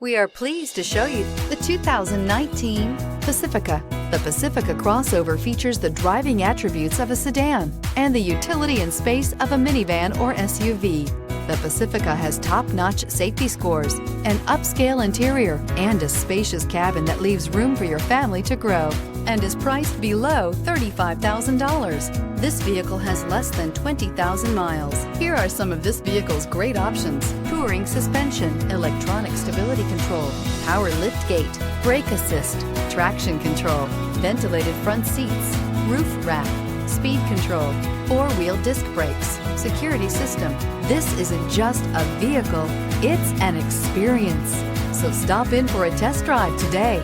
We are pleased to show you the 2019 Pacifica. The Pacifica crossover features the driving attributes of a sedan and the utility and space of a minivan or SUV. The Pacifica has top-notch safety scores, an upscale interior, and a spacious cabin that leaves room for your family to grow, and is priced below $35,000. This vehicle has less than 20,000 miles. Here are some of this vehicle's great options: touring suspension, electronic stability control, power liftgate, brake assist, traction control, ventilated front seats, roof rack, speed control, four-wheel disc brakes, security system. This isn't just a vehicle, it's an experience. So stop in for a test drive today.